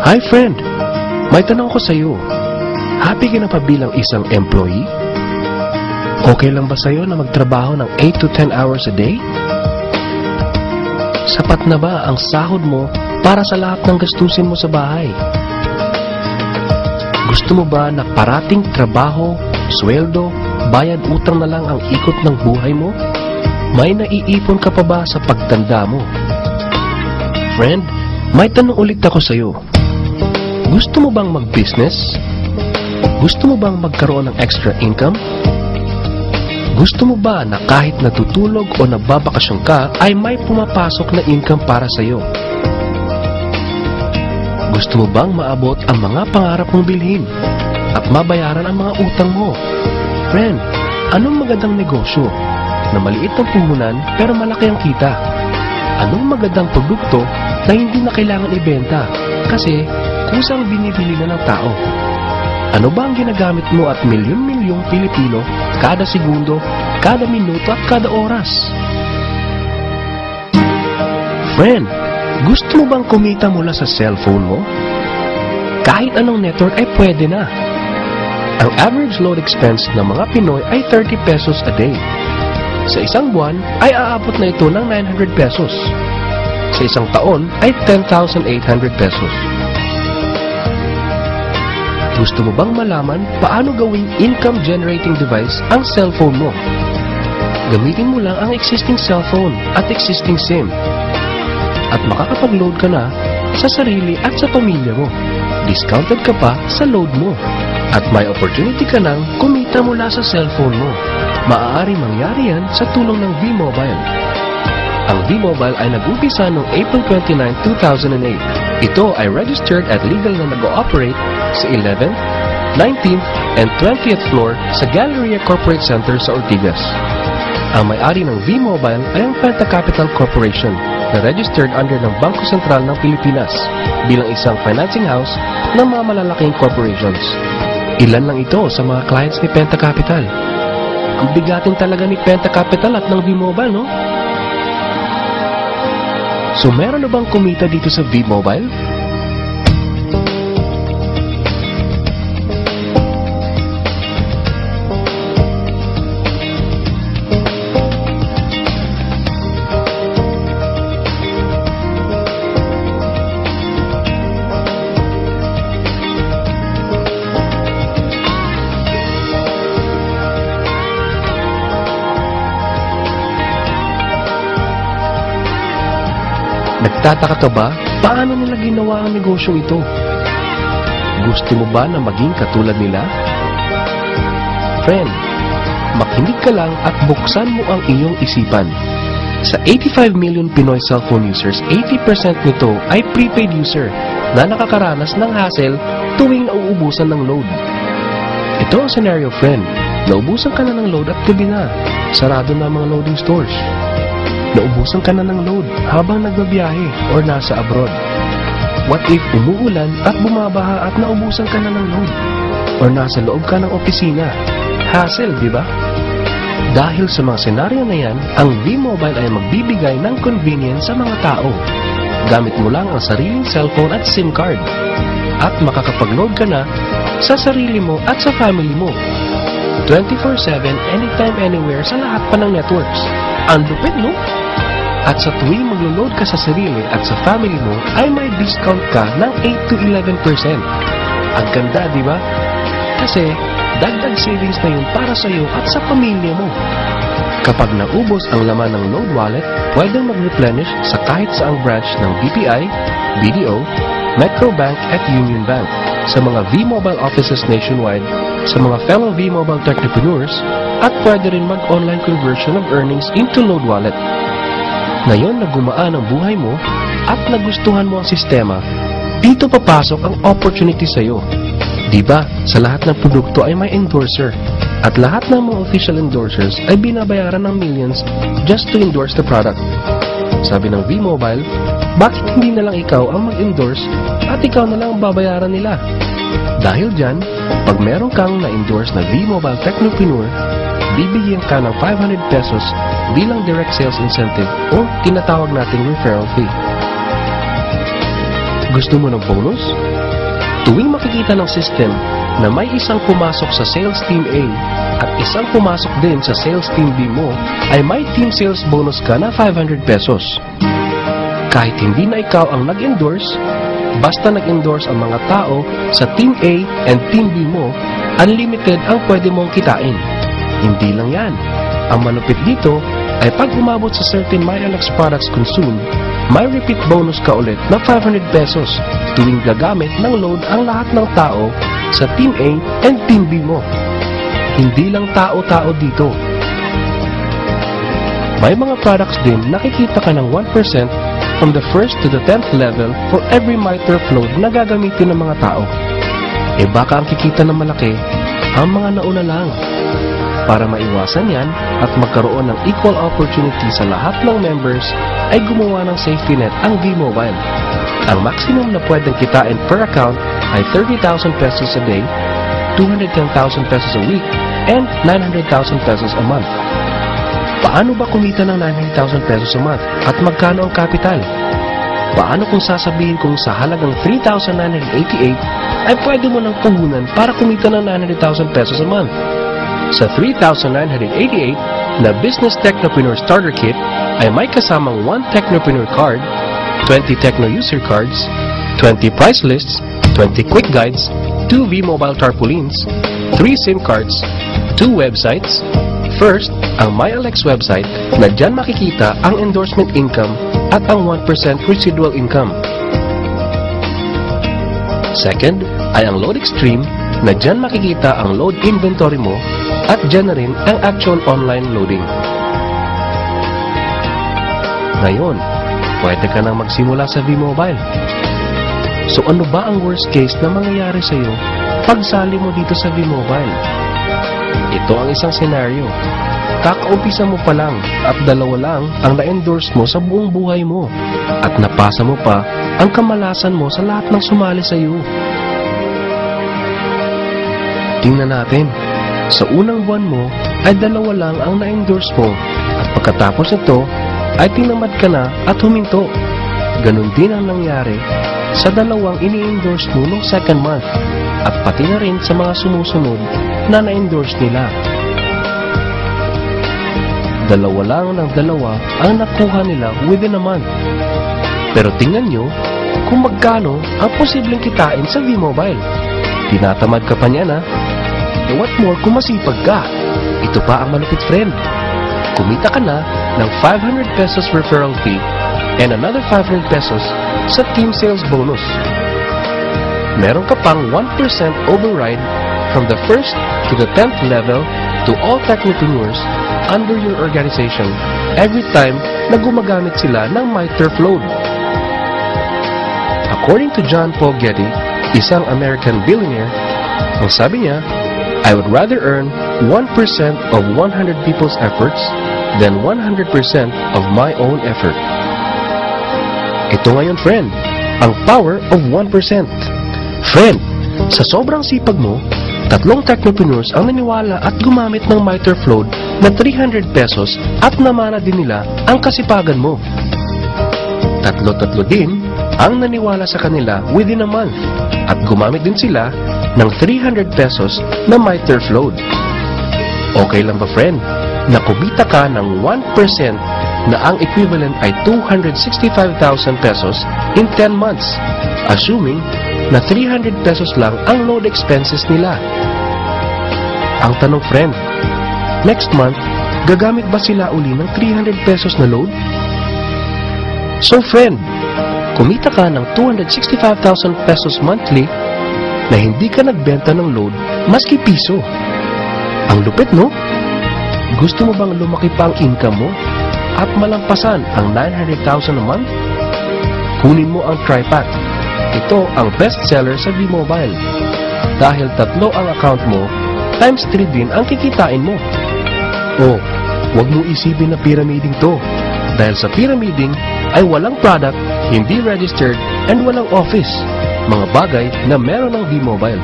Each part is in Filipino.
Hi friend, may tanong ko sa'yo. Happy ka na pa bilang isang employee? Okay lang ba sa'yo na magtrabaho ng 8 to 10 hours a day? Sapat na ba ang sahod mo para sa lahat ng gastusin mo sa bahay? Gusto mo ba na parating trabaho, sweldo, bayad utang na lang ang ikot ng buhay mo? May naiipon ka pa ba sa pagtanda mo? Friend, may tanong ulit ako sa'yo. Gusto mo bang mag-business? Gusto mo bang magkaroon ng extra income? Gusto mo ba na kahit natutulog o nagbabakasyon ka ay may pumapasok na income para sa'yo? Gusto mo bang maabot ang mga pangarap mong bilhin at mabayaran ang mga utang mo? Friend, anong magandang negosyo na maliit ang puhunan pero malaki ang kita? Anong magandang produkto na hindi na kailangan ibenta kasi kusang binibili na ng tao? Ano ba ang ginagamit mo at milyon-milyong Pilipino kada segundo, kada minuto at kada oras? Friend, gusto mo bang kumita mula sa cellphone mo? Kahit anong network ay pwede na. Ang average load expense ng mga Pinoy ay 30 pesos a day. Sa isang buwan ay aabot na ito ng 900 pesos. Sa isang taon ay 10,800 pesos. Gusto mo bang malaman paano gawing income-generating device ang cellphone mo? Gamitin mo lang ang existing cellphone at existing SIM. At makakapag-load ka na sa sarili at sa pamilya mo. Discounted ka pa sa load mo. At may opportunity ka nang kumita mula sa cellphone mo. Maaaring mangyari yan sa tulong ng V-Mobile. Ang V-Mobile ay nag-umpisa noong April 29, 2008. Ito ay registered at legal na nag-ooperate sa 11th, 19th, and 20th floor sa Galleria Corporate Center sa Ortigas. Ang may-ari ng V-Mobile ay ang Penta Capital Corporation na registered under ng Bangko Sentral ng Pilipinas bilang isang financing house ng mga malalaking corporations. Ilan lang ito sa mga clients ni Penta Capital. Ang bigatin talaga ni Penta Capital at ng V-Mobile, no? So meron na bang kumita dito sa V-Mobile? Nagtataka ka ba? Paano nila ginawa ang negosyong ito? Gusto mo ba na maging katulad nila? Friend, makinig ka lang at buksan mo ang iyong isipan. Sa 85 million Pinoy cellphone users, 80% nito ay prepaid user na nakakaranas ng hassle tuwing nauubusan ng load. Ito ang scenario, friend. Naubusan ka na ng load at gabi na. Sarado na ang mga loading stores. Naubusan ka na ng load habang nagbabiyahe or nasa abroad. What if umuulan at bumabaha at naubusan ka na ng load? Or nasa loob ka ng opisina? Hassle, di ba? Dahil sa mga senaryo na yan, ang V-Mobile ay magbibigay ng convenience sa mga tao. Gamit mo lang ang sariling cellphone at SIM card. At makakapag-load ka na sa sarili mo at sa family mo. 24/7, anytime, anywhere sa lahat pa ng networks. Ang lupit, no? At sa tuwing maglo-load ka sa sarili at sa family mo, ay may discount ka ng 8 to 11%. Ang ganda, di ba? Kasi, dagdag savings na yun para sa iyo at sa pamilya mo. Kapag naubos ang laman ng load wallet, pwedeng mag-replenish sa kahit saang branch ng BPI, BDO, Metro Bank at Union Bank, sa mga V-Mobile offices nationwide, sa mga fellow V-Mobile technopreneurs, at pwede rin mag-online conversion of earnings into load wallet. Ngayon na gumaan ang buhay mo at nagustuhan mo ang sistema, dito papasok ang opportunity sa iyo. Diba, sa lahat ng produkto ay may endorser at lahat ng mga official endorsers ay binabayaran ng millions just to endorse the product. Sabi ng V-Mobile, bakit hindi na lang ikaw ang mag-endorse at ikaw na lang ang babayaran nila? Dahil dyan, pag meron kang na-endorse na V-Mobile technopreneur, bibigyan ka ng 500 pesos bilang direct sales incentive o tinatawag nating referral fee. Gusto mo ng bonus? Tuwing makikita ng system na may isang pumasok sa sales team A at isang pumasok din sa sales team B mo, ay may team sales bonus ka na 500 pesos. Kahit hindi na ikaw ang nag-endorse, basta nag-endorse ang mga tao sa team A and team B mo, unlimited ang pwede mong kitain. Hindi lang yan. Ang malupit dito ay pag umabot sa certain MyLX products consumed, may repeat bonus ka ulit na 500 pesos tuwing gagamit ng load ang lahat ng tao sa Team A and Team B mo. Hindi lang tao-tao dito. May mga products din nakikita ka ng 1% from the 1st to the 10th level for every MyTurf load na gagamitin ng mga tao. E baka ang kikita ng malaki, ang mga nauna lang. Para maiwasan yan at magkaroon ng equal opportunity sa lahat ng members, ay gumawa ng safety net ang V-Mobile. Ang maximum na pwedeng kitain per account ay 30,000 pesos a day, 210,000 pesos a week, and 900,000 pesos a month. Paano ba kumita ng 900,000 pesos a month at magkano ang capital? Paano kung sasabihin kong sa halagang 3,988 ay pwede mo nang puhunan para kumita ng 900,000 pesos a month? Sa 3,988 na Business Technopreneur Starter Kit ay may kasamang 1 Technopreneur Card, 20 Techno User Cards, 20 Price Lists, 20 Quick Guides, 2 V-Mobile Tarpaulins, 3 SIM Cards, 2 websites. First, ang MyLX website na dyan makikita ang endorsement income at ang 1% residual income. Second, ay ang Load Extreme na dyan makikita ang load inventory mo at dyan na rin ang actual online loading. Ngayon, pwede ka nang magsimula sa V-Mobile. So ano ba ang worst case na mangyayari sa iyo pagsali mo dito sa V-Mobile? Ito ang isang senaryo. Kakaumpisa mo pa lang at 2 lang ang na-endorse mo sa buong buhay mo at napasa mo pa ang kamalasan mo sa lahat ng sumali sa iyo. Tingnan natin. Sa unang buwan mo ay 2 lang ang na-endorse mo at pagkatapos nito ay tinamad ka na at huminto. Ganon din ang nangyari sa 2 ini-endorse mo noong second month at pati na rin sa mga sumusunod na na-endorse nila. 2 lang ng 2 ang nakuha nila within a month. Pero tingnan nyo kung magkano ang posibleng kitain sa V-Mobile. Tinatamad ka pa niya na. What more kung masipag ka? Ito pa ang malupit, friend. Kumita ka na ng 500 pesos referral fee and another 500 pesos sa team sales bonus. Meron ka pang 1% override from the 1st to the 10th level to all technopreneurs under your organization every time na gumagamit sila ng MyTurf load. According to John Paul Getty, isang American billionaire, ang sabi niya, I would rather earn 1% of 100 people's efforts than 100% of my own effort. Ito ngayon, friend, ang power of 1%. Friend, sa sobrang sipag mo, 3 technopreneurs ang naniwala at gumamit ng MyTurf load na 300 pesos at namana din nila ang kasipagan mo. 3 din ang naniwala sa kanila within a month at gumamit din sila ng 300 pesos na MyTurf load. Okay lang ba, friend, na kumita ka ng 1% na ang equivalent ay 265,000 pesos in 10 months, assuming na 300 pesos lang ang load expenses nila? Ang tanong, friend, next month, gagamit ba sila uli ng 300 pesos na load? So, friend, kumita ka ng 265,000 pesos monthly na hindi ka nagbenta ng load maski piso. Ang lupit, no? Gusto mo bang lumaki pa ang income mo at malampasan ang 900,000 a month? Kunin mo ang TriPack. Ito ang best seller sa V-Mobile. Dahil 3 ang account mo, times 3 din ang kikitain mo. O, huwag mo isipin na pyramiding to. Dahil sa pyramiding ay walang product, hindi registered, and walang office. Mga bagay na meron ng V-Mobile.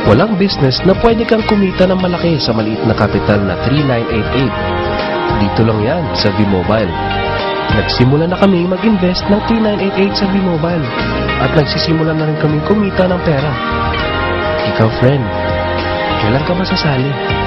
Walang business na pwede kang kumita ng malaki sa maliit na kapital na 3,988. Dito lang yan sa V-Mobile. Nagsimula na kami mag-invest ng 3988 sa Bmobile at nagsisimula na rin kaming kumita ng pera. Ikaw, friend, kailan ka ba sasali?